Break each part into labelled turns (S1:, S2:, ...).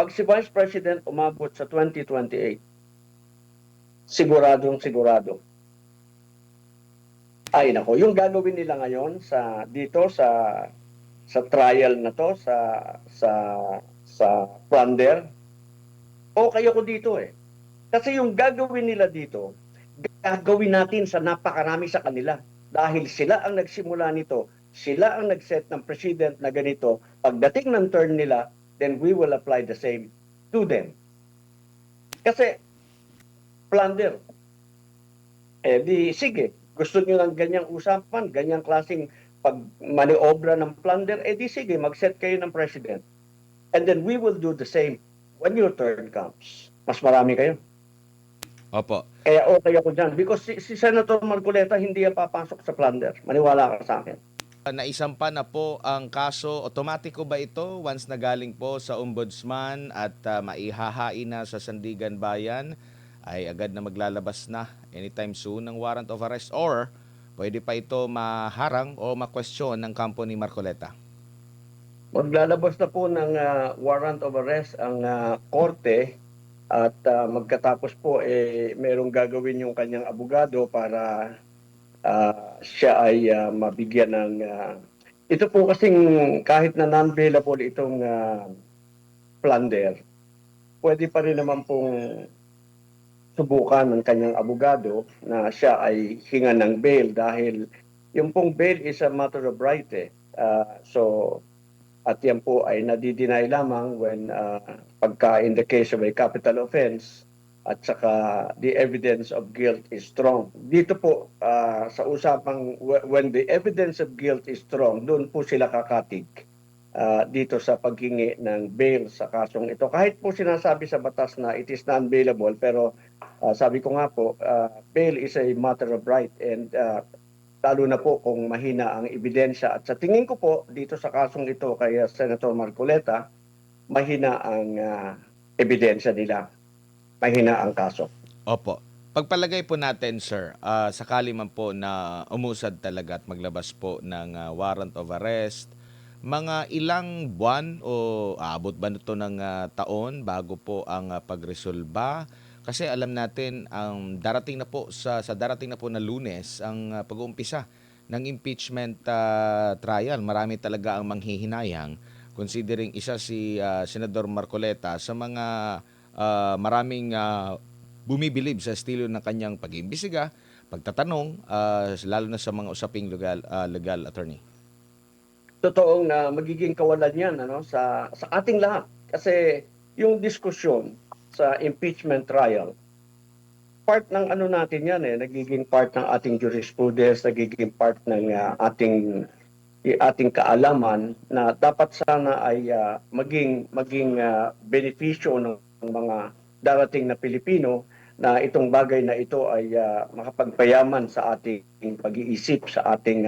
S1: Pag si Vice President umabot sa 2028, siguradong sigurado. Ay nako, yung gagawin nila ngayon dito sa trial na to sa plunder, okay ako dito eh. Kasi yung gagawin nila dito, gagawin natin sa napakarami sa kanila. Dahil sila ang nagsimula nito, sila ang nag-set ng president na ganito. Pagdating ng turn nila, then we will apply the same to them. Kasi plunder. Eh di sige, gusto niyo ng ganyang usapan, ganyang klaseng pagmaniobra ng plunder, eh di sige, mag-set kayo ng president. And then we will do the same when your turn comes. Mas marami kayo.
S2: Opo.
S1: Kaya okay ako dyan. Because si Senator Marcoleta hindi yan papasok sa plunder. Maniwala ka sa akin.
S2: Naisampa na po ang kaso. Otomatiko ba ito once na galing po sa ombudsman at maihahain na sa Sandigan Bayan ay agad na maglalabas na anytime soon ng warrant of arrest, or pwede pa ito maharang o ma-question ng kampo ni Marcoleta?
S1: Maglalabas na po ng warrant of arrest ang korte at magkatapos po merong gagawin yung kanyang abogado para siya ay mabigyan ng ito po kasing kahit na non-bailable itong plunder, pwede pa rin naman pong subukan ng kanyang abogado na siya ay hinga ng bail dahil yung pong bail is a matter of right eh. So at yan po ay nadi-deny lamang when pagka in the case of a capital offense at saka the evidence of guilt is strong. Dito po sa usapang when the evidence of guilt is strong, doon po sila kakatig dito sa paghingi ng bail sa kasong ito. Kahit po sinasabi sa batas na it is non-bailable, pero sabi ko nga po, bail is a matter of right and lalo na po kung mahina ang ebidensya. At sa tingin ko po, dito sa kasong ito kay Senator Marcoleta, mahina ang ebidensya nila. Mahina ang kaso.
S2: Opo. Pagpalagay po natin, sir, sakali man po na umusad talaga at maglabas po ng warrant of arrest, mga ilang buwan o aabot ba nito ng taon bago po ang pagresolba? Kasi alam natin ang darating na po sa darating na po na Lunes ang pag-uumpisa ng impeachment trial. Marami talaga ang manghihinayang considering isa si Senador Marcoleta sa mga maraming bumibilib sa estilo ng kanyang pag-iimbestiga, pagtatanong, lalo na sa mga usaping legal attorney.
S1: Totoong na magiging kawalan yan sa ating lahat. Kasi yung diskusyon sa impeachment trial, part ng natin yan nagiging part ng ating jurisprudence, nagiging part ng ating kaalaman na dapat sana ay maging benepisyo ng mga darating na Pilipino na itong bagay na ito ay makapagpayaman sa ating pag-iisip, sa ating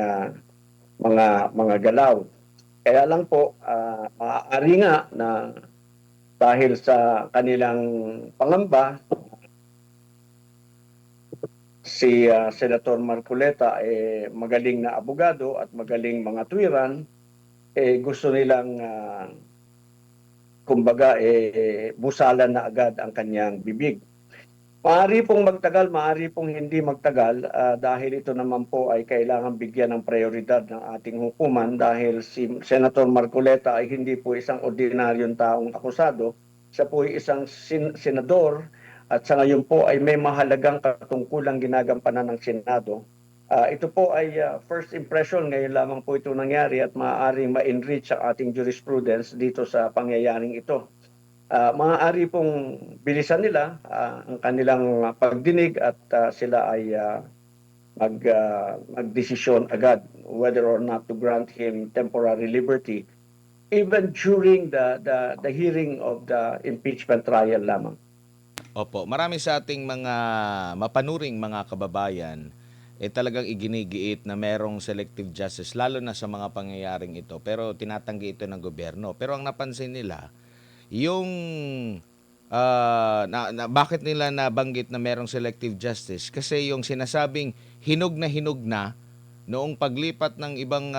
S1: mga galaw. Kaya lang po, maaari nga na dahil sa kanilang pangamba, si Senator Marcoleta magaling na abogado at magaling mga tuwiran, gusto nilang kumbaga busalan na agad ang kanyang bibig. Maaari pong magtagal, maaari pong hindi magtagal dahil ito naman po ay kailangan bigyan ng prioridad ng ating hukuman dahil si Senator Marcoleta ay hindi po isang ordinaryong taong akusado. Siya po ay isang senador at sa ngayon po ay may mahalagang katungkulang ginagampanan ng Senado. Ito po ay first impression, ngayon lamang po ito nangyari at maaaring ma-enrich ang ating jurisprudence dito sa pangyayaring ito. Maaari pong bilisan nila ang kanilang pagdinig at sila ay magdesisyon agad whether or not to grant him temporary liberty even during the hearing of the impeachment trial lamang.
S2: Opo, marami sa ating mga mapanuring mga kababayan talagang iginigiit na merong selective justice lalo na sa mga pangyayaring ito, pero tinatanggi ito ng gobyerno. Pero ang napansin nila, yung bakit nila nabanggit na merong selective justice? Kasi yung sinasabing hinog na noong paglipat ng ibang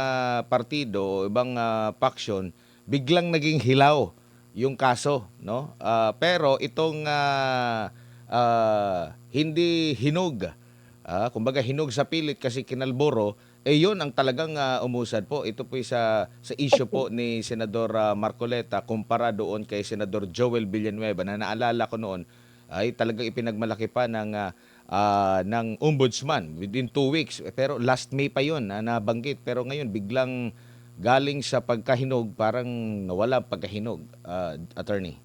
S2: partido o ibang faction, biglang naging hilaw yung kaso, no? Pero itong hindi hinog, kumbaga hinog sa pilit kasi kinalboro, yun ang talagang umusad po. Ito po sa issue po ni Senador Marcoleta kumpara doon kay Senador Joel Villanueva na naalala ko noon ay talagang ipinagmalaki pa ng ombudsman within 2 weeks. Pero last May pa yun na nabanggit. Pero ngayon biglang galing sa pagkahinog, parang nawala ang pagkahinog, attorney.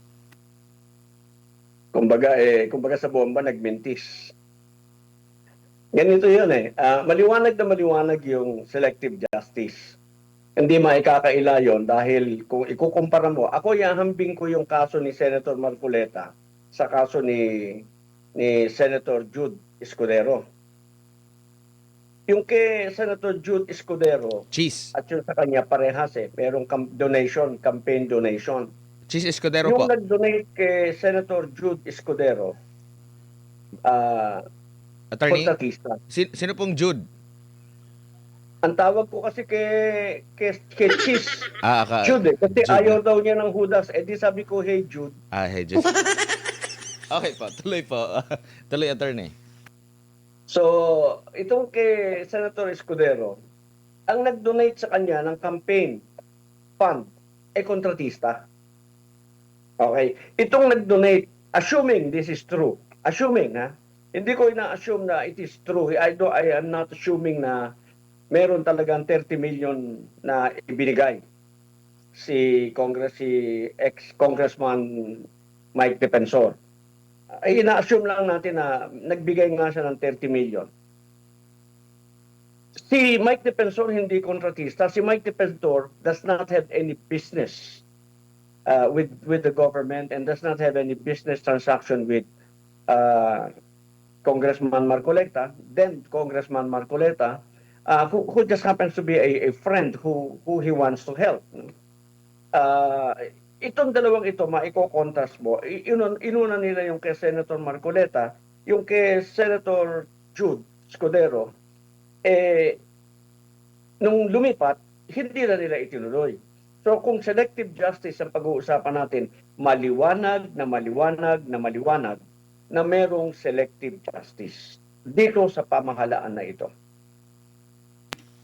S1: Kumbaga sa bomba nagmintis. Ganito yun eh. Maliwanag na maliwanag yung selective justice. Hindi maikakaila yun dahil kung ikukumpara mo, ako ihahambing ko yung kaso ni Senator Marcoleta sa kaso ni Senator Jude Escudero. Yung kay Senator Jude Escudero
S2: Cheese.
S1: at yung sa kanya parehas eh. Merong campaign donation.
S2: Cheese Escudero
S1: Yung
S2: po.
S1: nag-donate kay Senator Jude Escudero,
S2: Attorney,
S1: kontratista.
S2: sino pong Jude?
S1: Ang tawag ko kasi kay Cheese, Jude eh. Kasi
S2: Jude
S1: ayaw
S2: na.
S1: daw niya ng Judas. Eh di sabi ko, hey Jude.
S2: Hey, Jude. Okay po, tuloy po. Tuloy, attorney.
S1: So, itong kay Senator Escudero, ang nag-donate sa kanya ng campaign fund ay kontratista. Okay. Itong nag-donate, assuming this is true, assuming ha, hindi ko ina-assume na it is true. I am not assuming na meron talagang 30 million na ibinigay si ex-Congressman Mike Defensor. Ay ina-assume lang natin na nagbigay nga siya ng 30 million. Si Mike Defensor hindi kontratista. Si Mike Defensor does not have any business with the government and does not have any business transaction with Congressman Marcoleta, then Congressman Marcoleta, who just happens to be a friend who he wants to help. Itong dalawang ito, maiko-contrast mo. Inuna nila yung kay Senator Marcoleta, yung kay Senator Jude Escudero, nung lumipat, hindi na nila itinuloy. So kung selective justice ang pag-uusapan natin, maliwanag na merong selective justice dito sa pamahalaan na ito.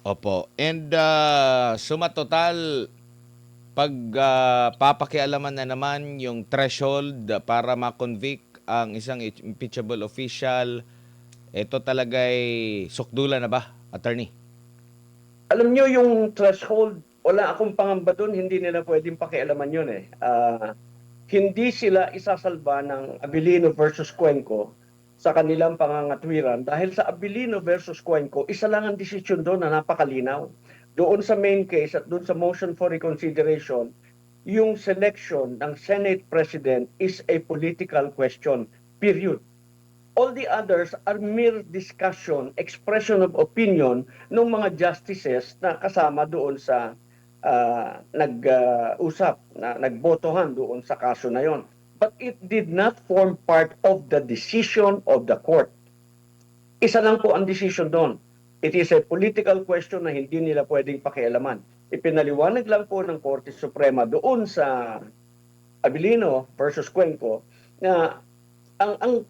S2: Opo. And suma total, pag papakialaman na naman yung threshold para ma-convict ang isang impeachable official, ito talaga'y sukdulan na ba, attorney?
S1: Alam nyo yung threshold, wala akong pangamba doon, hindi nila pwedeng pakialaman yun eh. Hindi sila isasalba ng Abilino versus Cuenco sa kanilang pangangatwiran dahil sa Abilino versus Cuenco, isa lang ang desisyon doon na napakalinaw. Doon sa main case at doon sa motion for reconsideration, yung selection ng Senate President is a political question, period. All the others are mere discussion, expression of opinion ng mga justices na kasama doon sa nag-usap, nagbotohan doon sa kaso na yon. But it did not form part of the decision of the court. Isa lang po ang decision doon. It is a political question na hindi nila pwedeng pakialaman. Ipinaliwanag lang po ng Korte Suprema doon sa Abilino versus Cuenco na ang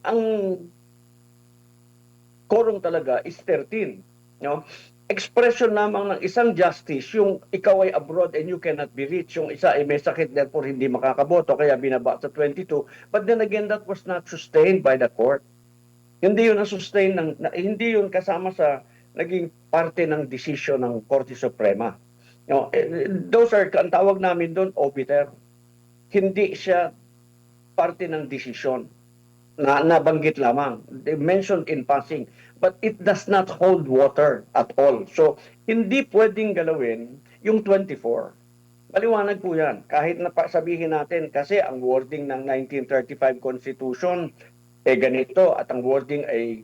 S1: quorum talaga is 13. No? Expression lamang ng isang justice, yung ikaw ay abroad and you cannot be reached, yung isa ay may sakit therefore hindi makakaboto kaya binaba sa 22. But then again, that was not sustained by the court. Hindi yun sustain hindi yun kasama sa naging parte ng desisyon ng Korte Suprema. No? Those are, ang tawag namin doon, obiter. Hindi siya parte ng desisyon. Nabanggit lamang. They mentioned in passing. But it does not hold water at all. So, hindi pwedeng galawin yung 24. Maliwanag po yan. Kahit na sabihin natin, kasi ang wording ng 1935 Constitution, ganito, at ang wording ay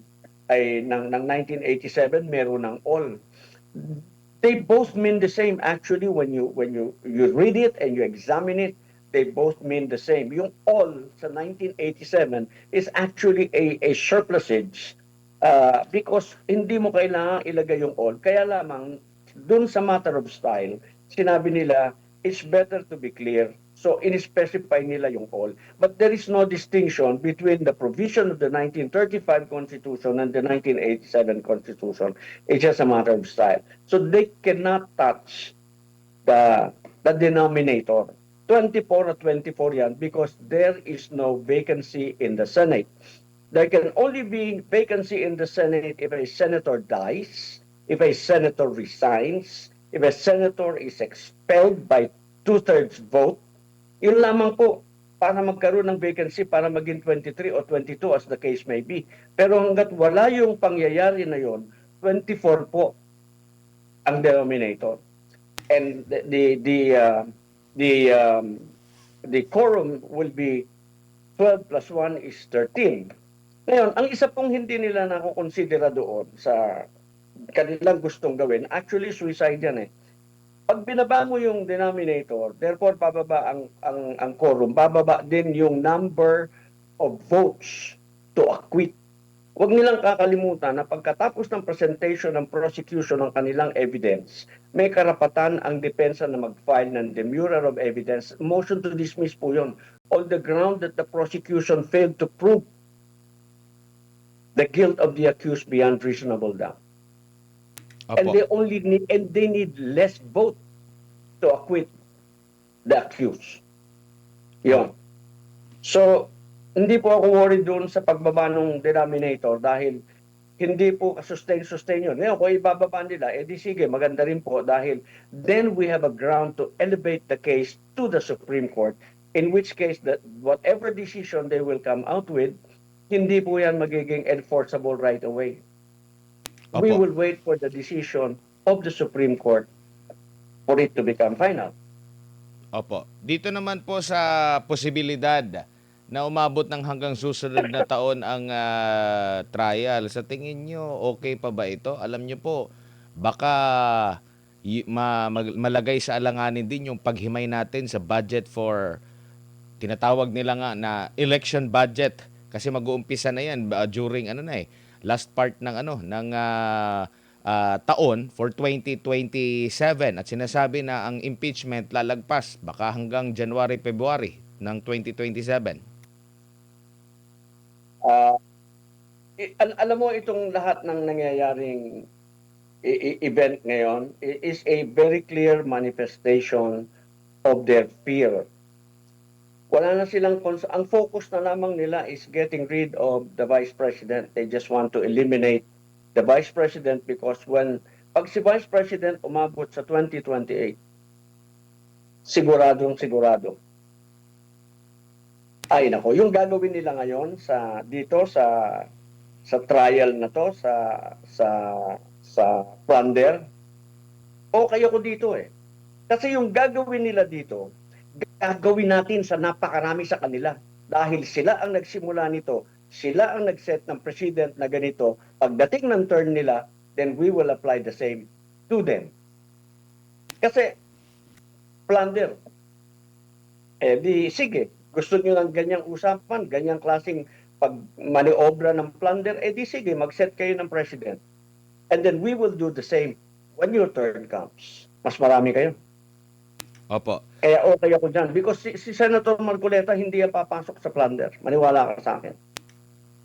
S1: ng 1987, meron ng all. They both mean the same actually when you read it and you examine it. They both mean the same. Yung all sa 1987 is actually a surplusage because hindi mo kailangan ilagay yung all. Kaya lamang, dun sa matter of style, sinabi nila, it's better to be clear So, in-specify nila yung all. But there is no distinction between the provision of the 1935 Constitution and the 1987 Constitution. It's just a matter of style. So, they cannot touch the denominator. 24 or 24 yan because there is no vacancy in the Senate. There can only be vacancy in the Senate if a senator dies, if a senator resigns, if a senator is expelled by two-thirds vote. Yun lamang po para magkaroon ng vacancy para maging 23 o 22 as the case may be. Pero hanggat wala yung pangyayari na yun, 24 po ang denominator. And the quorum will be 12 plus 1 is 13. Ngayon, ang isa pong hindi nila nakukonsidera doon sa kanilang gustong gawin, actually suicide yan eh. Pag binaba mo yung denominator, therefore bababa ang quorum, bababa din yung number of votes to acquit. Huwag nilang kakalimutan na pagkatapos ng presentation ng prosecution ng kanilang evidence, may karapatan ang depensa na mag-file ng demurrer of evidence. Motion to dismiss po yun. On the ground that the prosecution failed to prove the guilt of the accused beyond reasonable doubt. And they need less vote to acquit the accused. Yun. So, hindi po ako worried doon sa pagbaba ng denominator dahil hindi po sustain yun. Ngayon, kung ibababa nila, di sige, maganda rin po dahil then we have a ground to elevate the case to the Supreme Court, in which case that whatever decision they will come out with, hindi po yan magiging enforceable right away. We will wait for the decision of the Supreme Court for it to become final.
S2: Opo. Dito naman po sa posibilidad na umabot ng hanggang susunod na taon ang trial, sa tingin nyo, okay pa ba ito? Alam nyo po, baka malagay sa alanganin din yung paghimay natin sa budget for, tinatawag nila nga na election budget. Kasi mag-uumpisa na yan during last part ng taon for 2027 at sinasabi na ang impeachment lalagpas baka hanggang January, February ng 2027.
S1: Alam mo, itong lahat ng nangyayaring event ngayon is a very clear manifestation of their fear. Wala na silang ang focus na lamang nila is getting rid of the Vice President. They just want to eliminate the Vice President because pag si Vice President umabot sa 2028, siguro. Ay nako, yung gagawin nila ngayon dito sa trial na to sa plunder, okay ako dito eh. Kasi yung gagawin nila dito, gagawin natin sa napakarami sa kanila. Dahil sila ang nagsimula nito, sila ang nag-set ng president na ganito. Pagdating ng turn nila, then we will apply the same to them. Kasi, plunder. Sige, gusto nyo ng ganyang usapan, ganyang klaseng pag-maniobra ng plunder, di sige, mag-set kayo ng president. And then we will do the same when your turn comes. Mas marami kayo.
S2: Opo.
S1: Kaya okay ako dyan. Because si Senator Marcoleta hindi yan papasok sa plunder. Maniwala ka sa akin.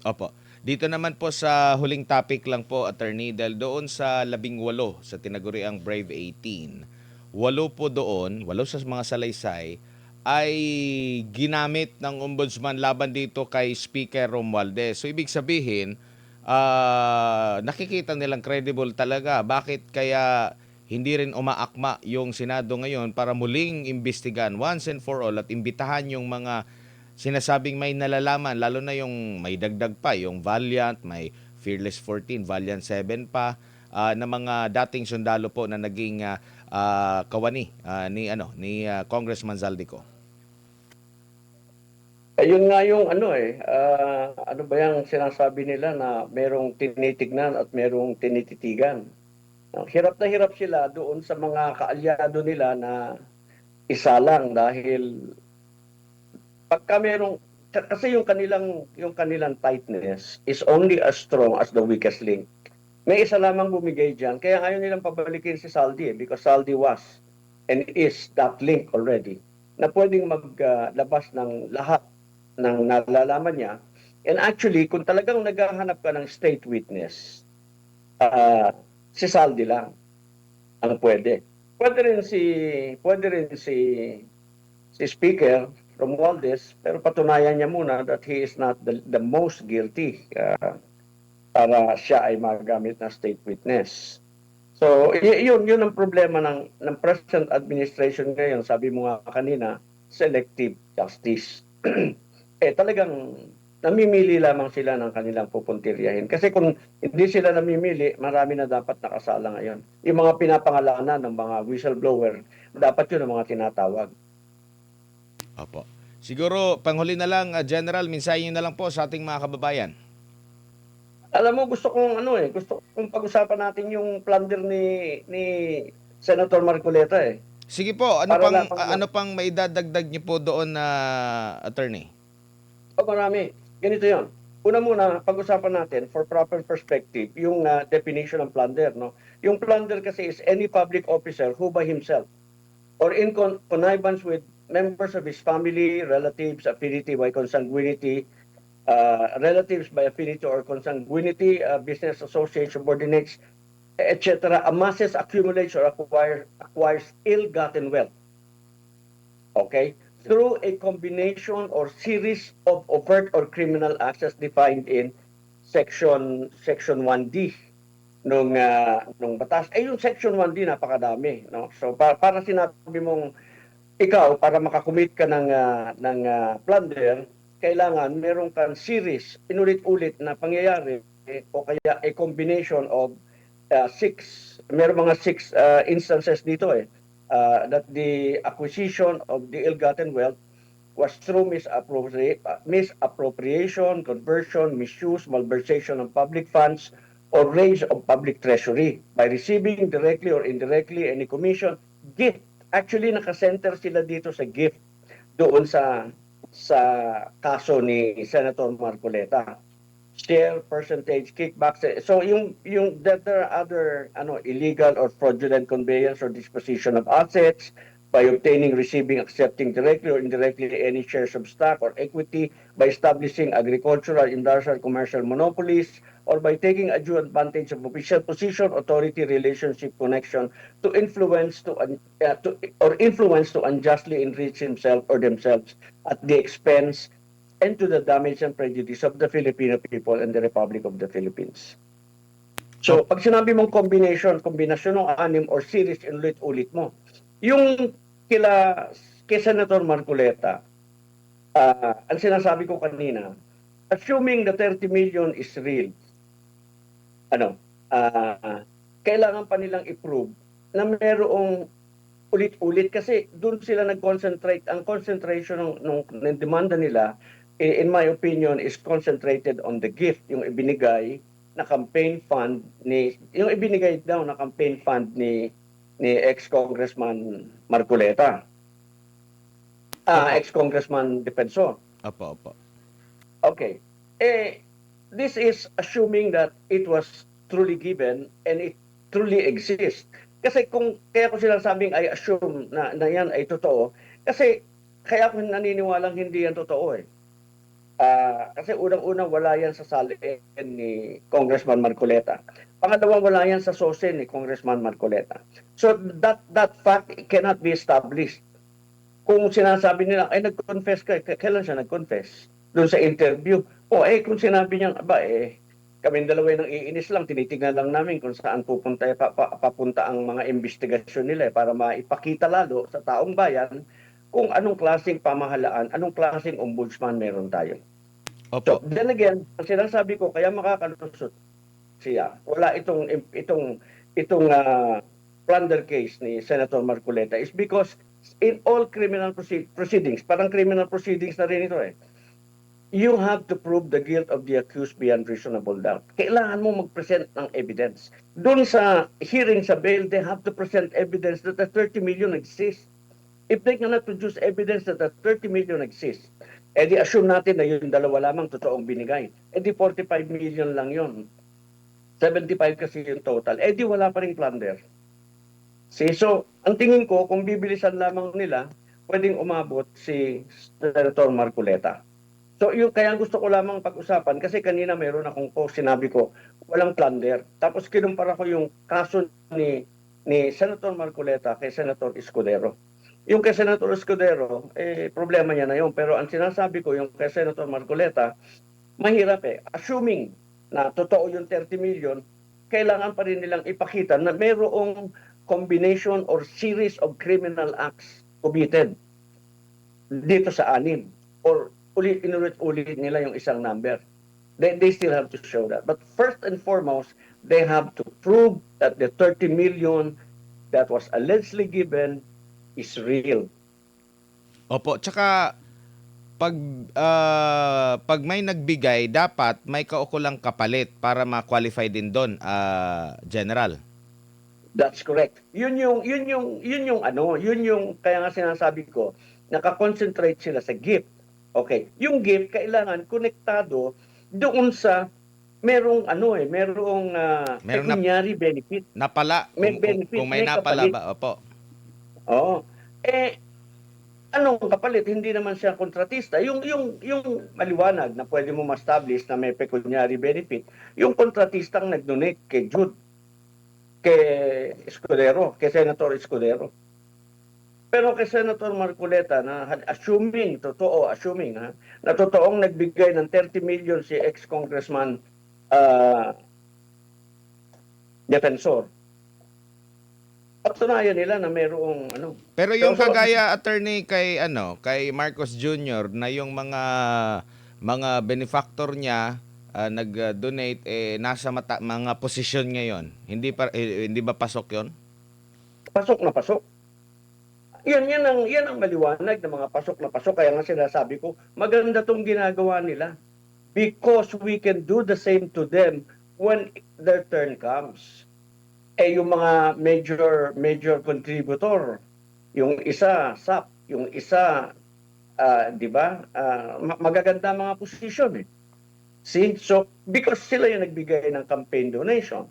S2: Opo. Dito naman po sa huling topic lang po, Attorney, dahil doon sa 18 sa tinaguriang Brave 18, 8 po doon, 8 sa mga salaysay, ay ginamit ng ombudsman laban dito kay Speaker Romualdez. So ibig sabihin, nakikita nilang credible talaga. Bakit kaya hindi rin umaakma yung Senado ngayon para muling imbestigan once and for all at imbitahan yung mga sinasabing may nalalaman, lalo na yung may dagdag pa, yung Valiant, may Fearless 14, Valiant 7 pa, na mga dating sundalo po na naging kawani ni Congressman Zaldico.
S1: Ayun nga yung ano ba yung sinasabi nila na merong tinitignan at merong tinititigan. Hirap na hirap sila doon sa mga kaalyado nila na isa lang dahil pagka merong, kasi yung kanilang tightness is only as strong as the weakest link. May isa lamang bumigay dyan, kaya ayaw nilang pabalikin si Saldi because Saldi was and is that link already. na pwedeng maglabas ng lahat ng nalalaman niya. And actually, kung talagang naghahanap ka ng state witness, si Saldi lang ang pwede. Pwede rin si Speaker Romualdez, pero patunayan niya muna that he is not the most guilty para siya ay magamit na state witness. So, yun ang problema ng present administration ngayon. Sabi mo nga kanina, selective justice. Talagang namimili lamang sila ng kanilang pupuntiryahin. Kasi kung hindi sila namimili, marami na dapat nakasala ngayon. Yung mga pinapangalanan ng mga whistleblower, dapat yun ang mga tinatawag.
S2: Opo. Siguro, panghuli na lang, General, mensahe na lang po sa ating mga kababayan.
S1: Alam mo, gusto kong pag-usapan natin yung plunder ni Senator Marcoleta eh.
S2: Sige po,
S1: Para lamang
S2: ano pang maidadagdag niyo po doon na attorney?
S1: Marami. Ganito yon. Una muna, pag-usapan natin for proper perspective yung definition ng plunder. No? Yung plunder kasi is any public officer who by himself or in connivance with members of his family, relatives, affinity by consanguinity, relatives by affinity or consanguinity, business associates, subordinates, etc., amasses, accumulates, or acquires ill-gotten wealth. Okay? Through a combination or series of overt or criminal acts as defined in Section 1D nung batas. Yung Section 1D napakadami, no? So para sinabi mong ikaw para makakumit ka ng plunder, kailangan meron kang series, inulit-ulit na pangyayari o kaya a combination of meron mga six instances dito that the acquisition of the ill-gotten wealth was through misappropriation, conversion, misuse, malversation of public funds, or raise of public treasury by receiving directly or indirectly any commission, gift. Actually, nakasenter sila dito sa gift doon sa kaso ni Senator Marcoleta. Share, percentage, kickbacks. So that there are other illegal or fraudulent conveyance or disposition of assets by obtaining, receiving, accepting directly or indirectly any shares of stock or equity, by establishing agricultural, industrial, commercial monopolies, or by taking undue advantage of official position, authority, relationship, connection to influence to unjustly enrich himself or themselves at the expense and to the damage and prejudice of the Filipino people and the Republic of the Philippines. So, pag sinabi mong kombinasyon ng anim or series, inulit-ulit mo. Yung kay Senator Marcoleta, ang sinasabi ko kanina, assuming the 30 million is real, kailangan pa nilang i-prove na merong ulit-ulit kasi doon sila nag-concentrate. Ang concentration ng demanda nila, in my opinion, is concentrated on the gift, yung ibinigay na campaign fund yung ibinigay daw na campaign fund ni ex-Congressman Marcoleta. Ex-Congressman Defensor.
S2: Opo.
S1: Okay. This is assuming that it was truly given and it truly exists. Kasi kaya ko sinasabing I assume na yan ay totoo, kasi kaya ako naniniwalang hindi yan totoo kasi unang-unang wala yan sa salin ni Congressman Marcoleta. Pangalawang wala yan sa sosin ni Congressman Marcoleta. So that fact cannot be established. Kung sinasabi nila, nag-confess ka, kailan siya nag-confess? Doon sa interview. Kung sinabi niya, kaming dalawa nang iinis lang, tinitingnan lang namin kung saan papunta ang mga investigasyon nila para maipakita lalo sa taong bayan kung anong klaseng pamahalaan, anong klaseng ombudsman meron tayo.
S2: Opo.
S1: So, then again, ang sinasabi ko, kaya makakalusot siya. Wala itong plunder case ni Senator Marcoleta is because in all criminal proceedings, parang criminal proceedings na rin ito you have to prove the guilt of the accused beyond reasonable doubt. Kailangan mo mag-present ng evidence. Doon sa hearing sa bail, they have to present evidence that the 30 million exists. If they cannot produce evidence that the 30 million exists, di assume natin na yung dalawa lamang totoong binigay. Di 45 million lang yun. 75 kasi yung total. Di wala pa rin plunder. So, ang tingin ko, kung bibilisan lamang nila, pwedeng umabot si Senator Marcoleta. So yung kaya gusto ko lamang pag-usapan kasi kanina meron akong post, sinabi ko walang plunder. Tapos kinumpara ko yung kaso ni Senator Marcoleta kay Senator Escudero. Yung kay Senator Escudero, problema niya na yun. Pero ang sinasabi ko, yung kay Senator Marcoleta, mahirap Assuming na totoo yung 30 million, kailangan pa rin nilang ipakita na mayroong combination or series of criminal acts committed dito sa anim. Or inulit-ulit nila yung isang number. They still have to show that. But first and foremost, they have to prove that the 30 million that was allegedly given is real.
S2: Opo, tsaka pag may nagbigay, dapat may kaukulang kapalit para ma-qualify din doon, General.
S1: That's correct. Yun yung kaya nga sinasabi ko, naka-concentrate sila sa gift. Okay, yung gift kailangan konektado doon sa merong pecuniary benefit.
S2: Napala,
S1: May
S2: kung,
S1: benefit,
S2: kung may
S1: may
S2: napala
S1: kapalit.
S2: ba, opo.
S1: Oo. Anong kapalit? Hindi naman siya kontratista. Yung maliwanag na pwede mo ma-establish na may pecuniary benefit, yung kontratistang nag-donate kay Jude, kay Escudero, kay Senator Escudero. Pero kay Senator Marcoleta, na assuming na totoong nagbigay ng 30 million si ex-congressman Defensor, patunayan nila na mayroong
S2: Pero yung kagaya attorney kay Marcos Jr. na yung mga benefactor niya nag-donate nasa mga posisyon ngayon. Hindi ba pasok 'yon?
S1: pasok na pasok. Yan ang maliwanag ng mga pasok na pasok. Kaya nga sinasabi ko, maganda tong ginagawa nila. Because we can do the same to them when their turn comes. Yung mga major contributor, yung isa SAP, yung isa, di ba, magaganda mga posisyon See? So, because sila yung nagbigay ng campaign donation.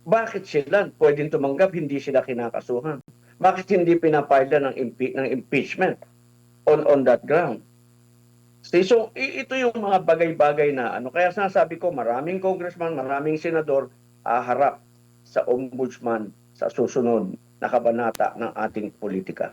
S1: Bakit sila pwedeng tumanggap, hindi sila kinakasuhan? Bakit hindi pinapile ng impeachment on that ground? See, so ito yung mga bagay-bagay na kaya sinasabi ko, maraming congressman, maraming senador harap sa ombudsman sa susunod na kabanata ng ating politika.